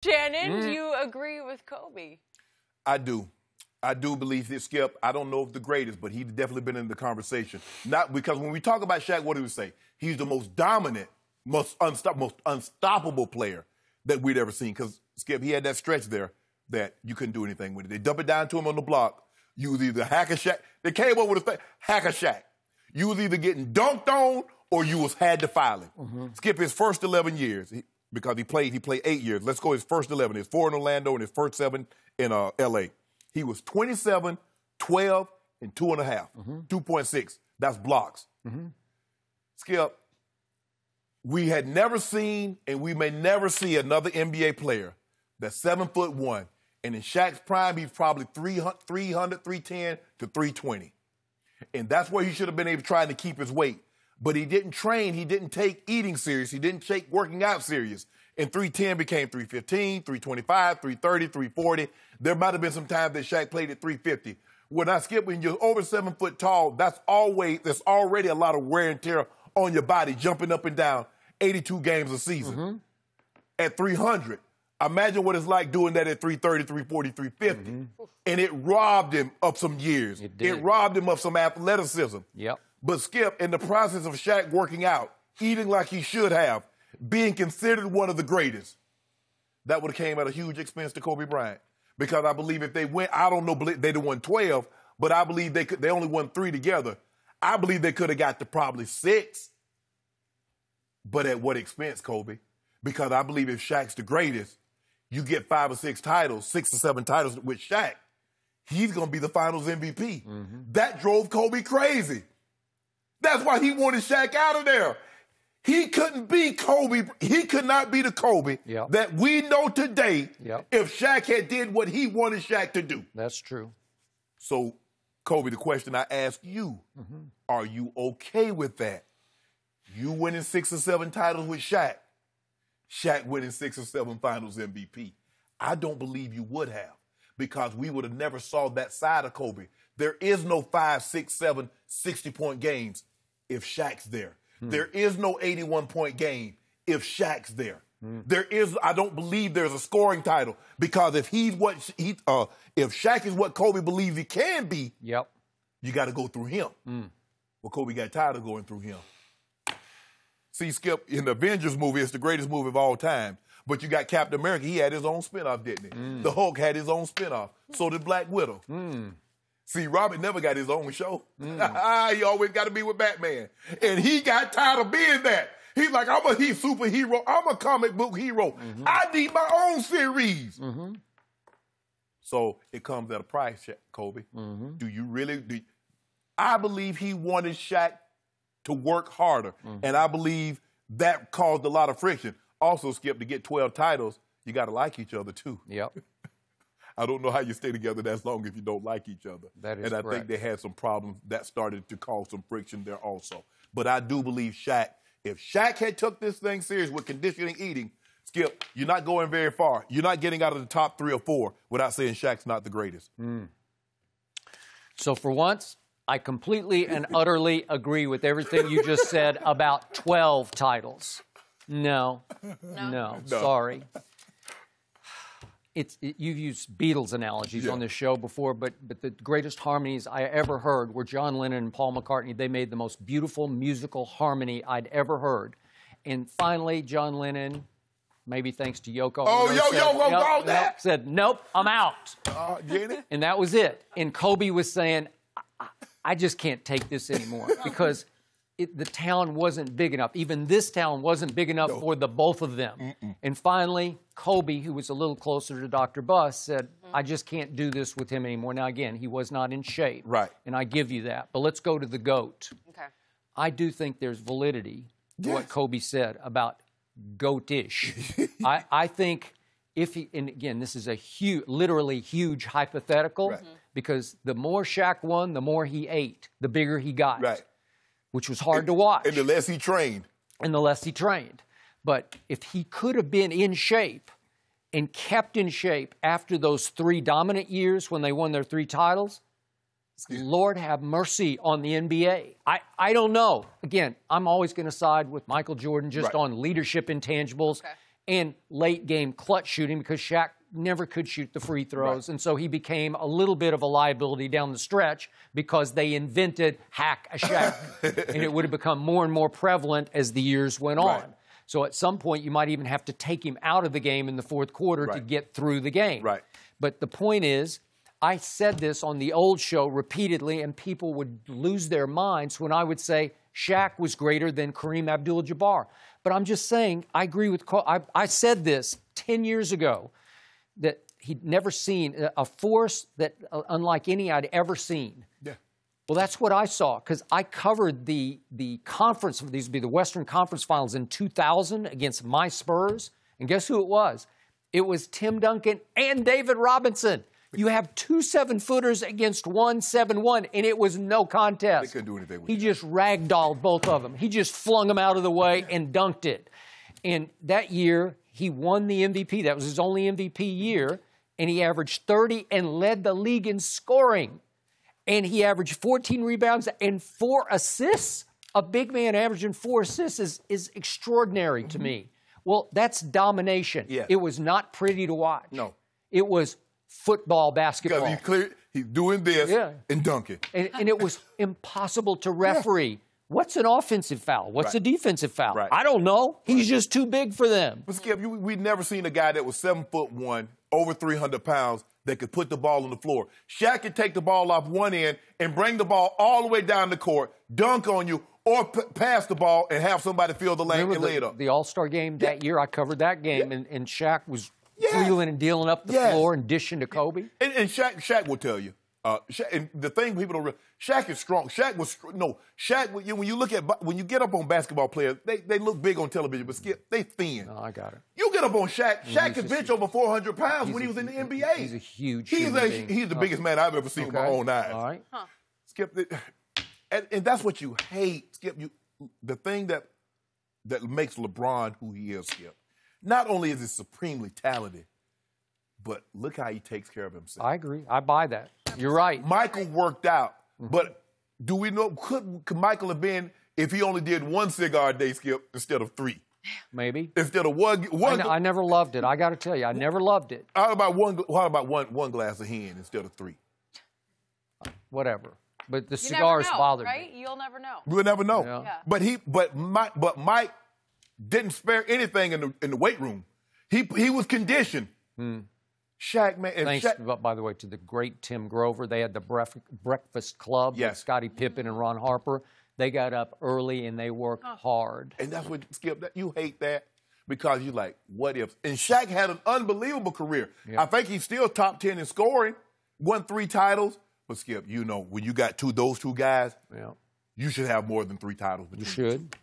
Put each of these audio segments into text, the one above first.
Shannon, do you agree with Kobe? I do. I do believe that Skip, I don't know if the greatest, but he's definitely been in the conversation. Not because when we talk about Shaq, what do we say? He's the most dominant, most unstoppable player that we'd ever seen. Because, Skip, he had that stretch there that you couldn't do anything with it. They dump it down to him on the block. You was either hack a Shaq. They came up with a thing, hack a Shaq. You was either getting dunked on or you had to file him. Skip, his first 11 years, because he played 8 years. Let's go his first 11. His 4 in Orlando and his first 7 in L.A. He was 27, 12, and 2.5. 2.6. That's blocks. Skip, we had never seen, and we may never see another NBA player that's 7'1", and in Shaq's prime, he's probably 300, 310 to 320. And that's where he should have been able to try to keep his weight. But he didn't train. He didn't take eating serious. He didn't take working out serious. And 310 became 315, 325, 330, 340. There might have been some times that Shaq played at 350. When I Skip, when you're over 7 foot tall, that's already a lot of wear and tear on your body, jumping up and down 82 games a season. At 300, imagine what it's like doing that at 330, 340, 350. And it robbed him of some years. It robbed him of some athleticism. But Skip, in the process of Shaq working out, eating like he should have, being considered one of the greatest, that would have came at a huge expense to Kobe Bryant. Because I believe if they went, I don't know, they'd have won 12, but I believe they only won 3 together. I believe they could have got to probably 6. But at what expense, Kobe? Because I believe if Shaq's the greatest, you get 5 or 6 titles, 6 or 7 titles with Shaq, he's going to be the finals MVP. That drove Kobe crazy. That's why he wanted Shaq out of there. He couldn't be Kobe. He could not be the Kobe that we know today if Shaq had did what he wanted Shaq to do. That's true. So, Kobe, the question I ask you, are you okay with that? You winning 6 or 7 titles with Shaq, Shaq winning 6 or 7 finals MVP. I don't believe you would have, because we would have never saw that side of Kobe. There is no 5, 6, 7, 60-point games if Shaq's there. There is no 81-point game if Shaq's there. I don't believe there's a scoring title, because if if Shaq is what Kobe believes he can be, you got to go through him. Well, Kobe got tired of going through him. See, Skip, in the Avengers movie, it's the greatest movie of all time. But you got Captain America, he had his own spinoff, didn't he? The Hulk had his own spinoff. So did Black Widow. See, Robert never got his own show. He always got to be with Batman. And he got tired of being that. He's like, I'm a superhero. I'm a comic book hero. I need my own series. So it comes at a price, Kobe. Do you really? I believe he wanted Shaq to work harder. And I believe that caused a lot of friction. Also, Skip, to get 12 titles, you got to like each other, too. I don't know how you stay together that long if you don't like each other. That is correct. And I think they had some problems that started to cause some friction there also. But I do believe Shaq, if Shaq had took this thing serious with conditioning eating, Skip, you're not going very far. You're not getting out of the top 3 or 4 without saying Shaq's not the greatest. So for once, I completely and utterly agree with everything you just said about 12 titles. No. Sorry. You've used Beatles analogies on this show before, but the greatest harmonies I ever heard were John Lennon and Paul McCartney. They made the most beautiful musical harmony I'd ever heard. And finally, John Lennon, maybe thanks to Yoko Ono, said, nope, I'm out. And that was it. And Kobe was saying, I just can't take this anymore, because the town wasn't big enough. Even this town wasn't big enough for the both of them. And finally, Kobe, who was a little closer to Dr. Buss, said, I just can't do this with him anymore. Now, again, he was not in shape. And I give you that. But let's go to the GOAT. I do think there's validity to what Kobe said about GOAT-ish. I think if he, and again, this is a literally huge hypothetical, because the more Shaq won, the more he ate, the bigger he got. Which was hard to watch. And the less he trained. But if he could have been in shape and kept in shape after those 3 dominant years when they won their 3 titles, Lord have mercy on the NBA. I don't know. Again, I'm always going to side with Michael Jordan just on leadership intangibles. and late game clutch shooting because Shaq never could shoot the free throws. And so he became a little bit of a liability down the stretch because they invented hack a Shaq. And it would have become more and more prevalent as the years went on. So at some point, you might even have to take him out of the game in the fourth quarter to get through the game. But the point is, I said this on the old show repeatedly, and people would lose their minds when I would say Shaq was greater than Kareem Abdul-Jabbar. But I'm just saying, I agree with I said this 10 years ago, that he'd never seen a force that unlike any I'd ever seen. Well, that's what I saw, because I covered the conference. These would be the Western Conference Finals in 2000 against my Spurs. And guess who it was? It was Tim Duncan and David Robinson. You have two 7-footers against one 7-1, and it was no contest. They couldn't do anything with He just ragdolled both of them. He just flung them out of the way and dunked it. And that year, he won the MVP. That was his only MVP year, and he averaged 30 and led the league in scoring. And he averaged 14 rebounds and 4 assists. A big man averaging 4 assists is extraordinary to me. Well, that's domination. It was not pretty to watch. No. It was football, basketball. Because he's doing this and dunking. And it was impossible to referee. What's an offensive foul? What's a defensive foul? I don't know. He's just too big for them. But Skip, we'd never seen a guy that was 7'1", over 300 pounds, that could put the ball on the floor. Shaq could take the ball off one end and bring the ball all the way down the court, dunk on you, or pass the ball and have somebody fill the lane and lay it up. The All-Star game that year, I covered that game, and Shaq was wheeling and dealing up the floor and dishing to Kobe. And Shaq will tell you. And the thing people don't realize, Shaq is strong. Shaq, when you look at, when you get up on basketball players, they look big on television, but Skip, they thin. No, I got it. You get up on Shaq. Shaq could bench over 400 pounds when he was in the NBA. He's a huge He's the biggest man I've ever seen with my own eyes. All right. Skip, and that's what you hate, Skip. The thing that makes LeBron who he is, Skip. Not only is he supremely talented, but look how he takes care of himself. I agree. I buy that. You're right. Michael worked out, but do we know, could Michael have been if he only did 1 cigar a day, Skip, instead of 3? Maybe. Instead of one. I never loved it. I got to tell you, I never loved it. How about one glass of hen instead of 3? Whatever. But the cigars bothered me. me. You'll never know. We'll never know. Yeah. But Mike didn't spare anything in the weight room. He was conditioned. Shaq, man. And Thanks, by the way, to the great Tim Grover. They had the Breakfast Club with Scottie Pippen and Ron Harper. They got up early and they worked hard. And that's what, Skip, you hate that because you're like, what if? And Shaq had an unbelievable career. I think he's still top 10 in scoring, won 3 titles. But, Skip, you know, when you got those two guys, you should have more than 3 titles. You should.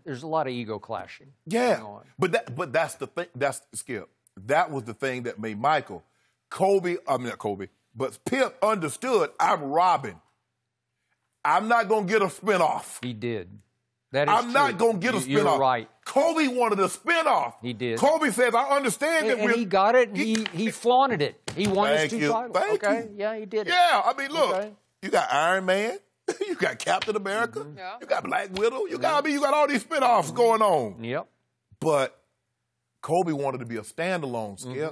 There's a lot of ego clashing. Yeah. But that's the thing. That's Skip. That was the thing that made Michael. Not Kobe, but Pip understood I'm robbing. I'm not going to get a spinoff. He did. That is I'm not going to get a spinoff. You're right. Kobe wanted a spinoff. He did. Kobe says, I understand that and he got it. He flaunted it. He won his 2 titles. Thank you. Yeah, he did it. Yeah, I mean, look, you got Iron Man. You got Captain America. You got Black Widow. You got all these spinoffs going on. Yep. But Kobe wanted to be a standalone, Skip.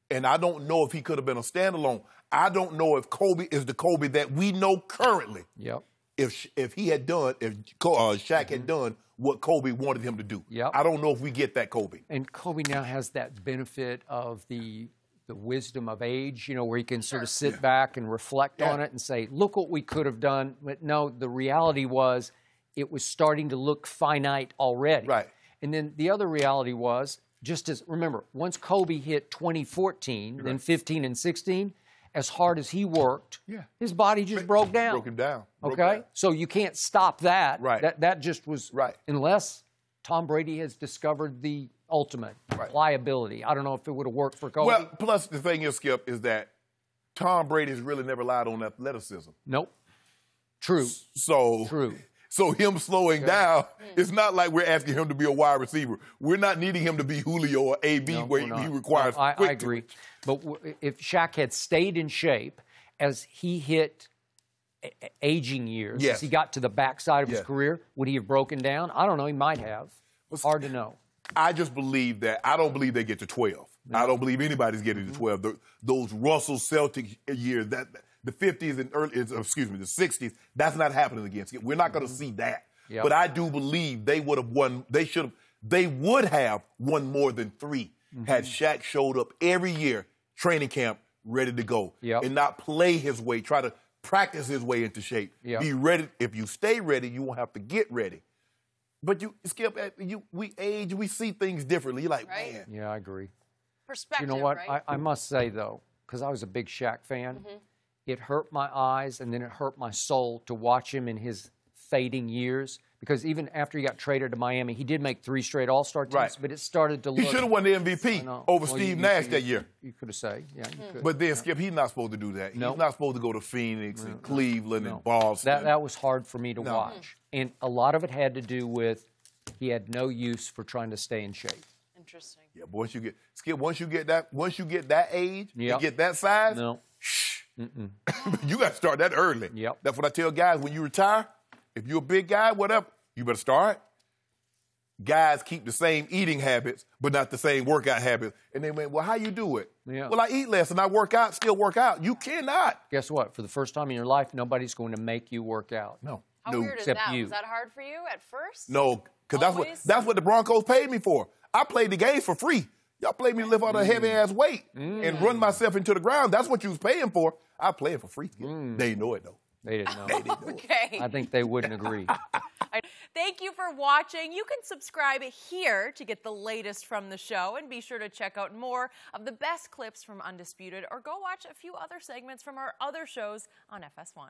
And I don't know if he could have been a standalone. I don't know if Kobe is the Kobe that we know currently. Yep. If he had done, if Shaq had done what Kobe wanted him to do. Yep. I don't know if we get that Kobe. And Kobe now has that benefit of the wisdom of age, you know, where he can sort of sit back and reflect on it and say, look what we could have done. But no, the reality was it was starting to look finite already. Right. And then the other reality was, remember, once Kobe hit 2014, then 15 and 16, as hard as he worked, his body just broke down. Broke him down. So you can't stop that. Right. That just was, unless Tom Brady has discovered the ultimate pliability. I don't know if it would have worked for Kobe. Well, plus the thing is, Skip, is that Tom Brady's really never relied on athleticism. Nope. True. So him slowing down, it's not like we're asking him to be a wide receiver. We're not needing him to be Julio or AB where he requires quick. I agree. But if Shaq had stayed in shape as he hit aging years, as he got to the backside of his career, would he have broken down? I don't know. He might have. Hard to know. I just believe that I don't believe they get to 12. No. I don't believe anybody's getting to 12. Those Russell Celtic years, that the 50s and the 60s, that's not happening again. We're not going to see that. Yep. But I do believe they would have won. They would have won more than 3 had Shaq showed up every year, training camp, ready to go, and not play his way, try to practice his way into shape. Yep. Be ready. If you stay ready, you won't have to get ready. But Skip, we age, we see things differently. You're like, man. Yeah, I agree. Perspective, you know what? right? I must say, though, because I was a big Shaq fan, it hurt my eyes and then it hurt my soul to watch him in his fading years. Because even after he got traded to Miami, he did make 3 straight All-Star teams, but it started to look... He should have won the MVP over Steve Nash that year. You could have said, yeah, you could. But then, Skip, he's not supposed to do that. He's not supposed to go to Phoenix and Cleveland and Boston. That was hard for me to watch. And a lot of it had to do with he had no use for trying to stay in shape. Interesting. Yeah, but once you get that age, you get that size, you got to start that early. Yep. That's what I tell guys when you retire. If you're a big guy, whatever, you better start. Guys keep the same eating habits, but not the same workout habits. And they went, well, how you do it? Yeah. Well, I eat less and I work out, still work out. You cannot. Guess what? For the first time in your life, nobody's going to make you work out. No. How weird is that? Was that hard for you at first? No, because that's what the Broncos paid me for. I played the game for free. Y'all paid me to lift all the heavy-ass weight and run myself into the ground. That's what you was paying for. I play it for free. They didn't know it, though. They didn't know. They didn't know okay. I think they wouldn't agree. Thank you for watching. You can subscribe here to get the latest from the show, and be sure to check out more of the best clips from Undisputed, or go watch a few other segments from our other shows on FS1.